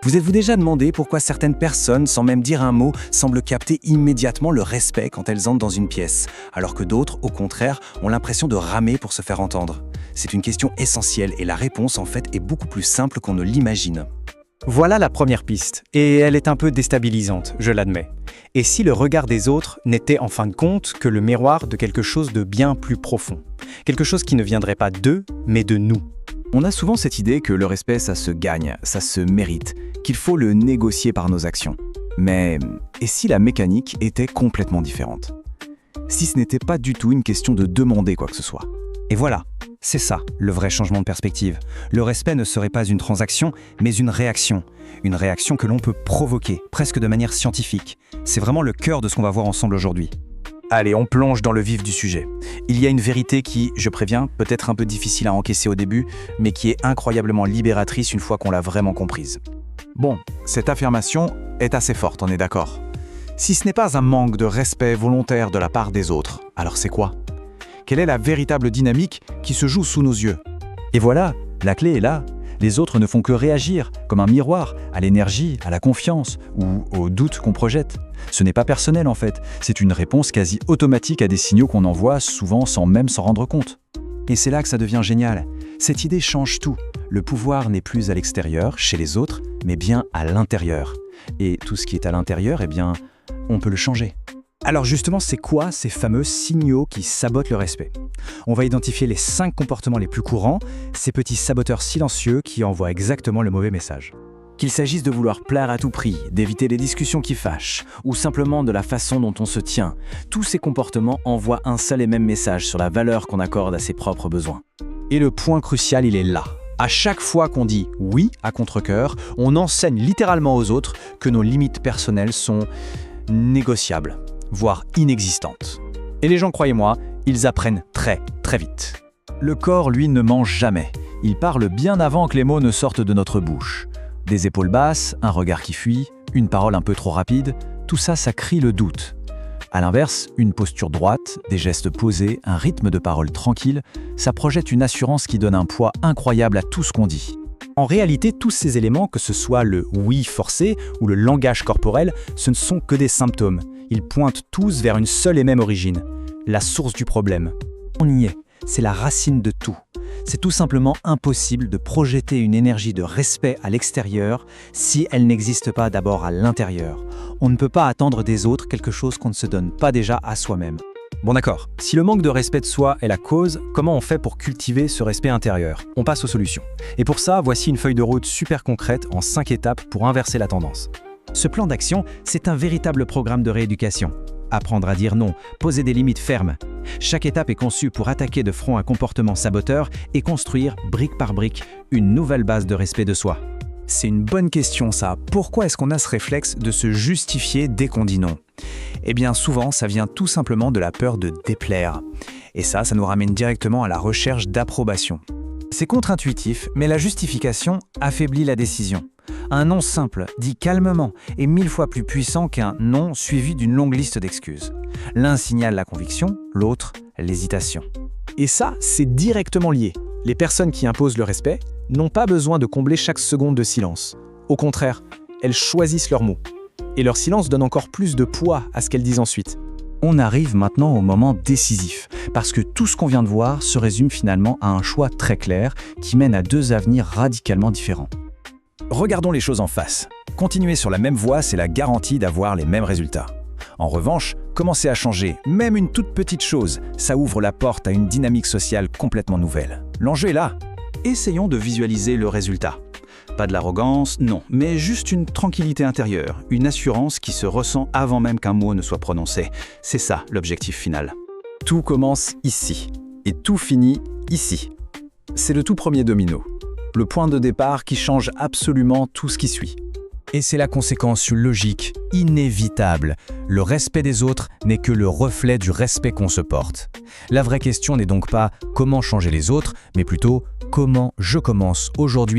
Vous êtes-vous déjà demandé pourquoi certaines personnes, sans même dire un mot, semblent capter immédiatement le respect quand elles entrent dans une pièce, alors que d'autres, au contraire, ont l'impression de ramer pour se faire entendre? C'est une question essentielle et la réponse, en fait, est beaucoup plus simple qu'on ne l'imagine. Voilà la première piste, et elle est un peu déstabilisante, je l'admets. Et si le regard des autres n'était en fin de compte que le miroir de quelque chose de bien plus profond? Quelque chose qui ne viendrait pas d'eux, mais de nous. On a souvent cette idée que le respect, ça se gagne, ça se mérite, qu'il faut le négocier par nos actions. Mais et si la mécanique était complètement différente? Si ce n'était pas du tout une question de demander quoi que ce soit? Et voilà, c'est ça, le vrai changement de perspective. Le respect ne serait pas une transaction, mais une réaction. Une réaction que l'on peut provoquer, presque de manière scientifique. C'est vraiment le cœur de ce qu'on va voir ensemble aujourd'hui. Allez, on plonge dans le vif du sujet. Il y a une vérité qui, je préviens, peut être un peu difficile à encaisser au début, mais qui est incroyablement libératrice une fois qu'on l'a vraiment comprise. Bon, cette affirmation est assez forte, on est d'accord. Si ce n'est pas un manque de respect volontaire de la part des autres, alors c'est quoi? Quelle est la véritable dynamique qui se joue sous nos yeux? Et voilà, la clé est là. Les autres ne font que réagir, comme un miroir, à l'énergie, à la confiance ou aux doutes qu'on projette. Ce n'est pas personnel en fait, c'est une réponse quasi automatique à des signaux qu'on envoie souvent sans même s'en rendre compte. Et c'est là que ça devient génial. Cette idée change tout. Le pouvoir n'est plus à l'extérieur, chez les autres, mais bien à l'intérieur. Et tout ce qui est à l'intérieur, eh bien, on peut le changer. Alors justement, c'est quoi ces fameux signaux qui sabotent le respect? On va identifier les 5 comportements les plus courants, ces petits saboteurs silencieux qui envoient exactement le mauvais message. Qu'il s'agisse de vouloir plaire à tout prix, d'éviter les discussions qui fâchent, ou simplement de la façon dont on se tient, tous ces comportements envoient un seul et même message sur la valeur qu'on accorde à ses propres besoins. Et le point crucial, il est là. À chaque fois qu'on dit « oui » à contre-cœur, on enseigne littéralement aux autres que nos limites personnelles sont négociables, voire inexistantes. Et les gens, croyez-moi, ils apprennent très, très vite. Le corps, lui, ne ment jamais. Il parle bien avant que les mots ne sortent de notre bouche. Des épaules basses, un regard qui fuit, une parole un peu trop rapide, tout ça, ça crie le doute. À l'inverse, une posture droite, des gestes posés, un rythme de parole tranquille, ça projette une assurance qui donne un poids incroyable à tout ce qu'on dit. En réalité, tous ces éléments, que ce soit le « oui » forcé ou le langage corporel, ce ne sont que des symptômes. Ils pointent tous vers une seule et même origine, la source du problème. On y est, c'est la racine de tout. C'est tout simplement impossible de projeter une énergie de respect à l'extérieur si elle n'existe pas d'abord à l'intérieur. On ne peut pas attendre des autres quelque chose qu'on ne se donne pas déjà à soi-même. Bon d'accord, si le manque de respect de soi est la cause, comment on fait pour cultiver ce respect intérieur? On passe aux solutions. Et pour ça, voici une feuille de route super concrète en 5 étapes pour inverser la tendance. Ce plan d'action, c'est un véritable programme de rééducation. Apprendre à dire non, poser des limites fermes. Chaque étape est conçue pour attaquer de front un comportement saboteur et construire, brique par brique, une nouvelle base de respect de soi. C'est une bonne question ça. Pourquoi est-ce qu'on a ce réflexe de se justifier dès qu'on dit non? Eh bien souvent, ça vient tout simplement de la peur de déplaire. Et ça nous ramène directement à la recherche d'approbation. C'est contre-intuitif, mais la justification affaiblit la décision. Un non simple, dit calmement, est 1000 fois plus puissant qu'un non suivi d'une longue liste d'excuses. L'un signale la conviction, l'autre l'hésitation. Et ça, c'est directement lié. Les personnes qui imposent le respect n'ont pas besoin de combler chaque seconde de silence. Au contraire, elles choisissent leurs mots. Et leur silence donne encore plus de poids à ce qu'elles disent ensuite. On arrive maintenant au moment décisif, parce que tout ce qu'on vient de voir se résume finalement à un choix très clair qui mène à 2 avenirs radicalement différents. Regardons les choses en face. Continuer sur la même voie, c'est la garantie d'avoir les mêmes résultats. En revanche, commencer à changer, même une toute petite chose, ça ouvre la porte à une dynamique sociale complètement nouvelle. L'enjeu est là. Essayons de visualiser le résultat. Pas de l'arrogance, non, mais juste une tranquillité intérieure, une assurance qui se ressent avant même qu'un mot ne soit prononcé. C'est ça l'objectif final. Tout commence ici, et tout finit ici. C'est le tout premier domino. Le point de départ qui change absolument tout ce qui suit. Et c'est la conséquence logique, inévitable. Le respect des autres n'est que le reflet du respect qu'on se porte. La vraie question n'est donc pas comment changer les autres, mais plutôt comment je commence aujourd'hui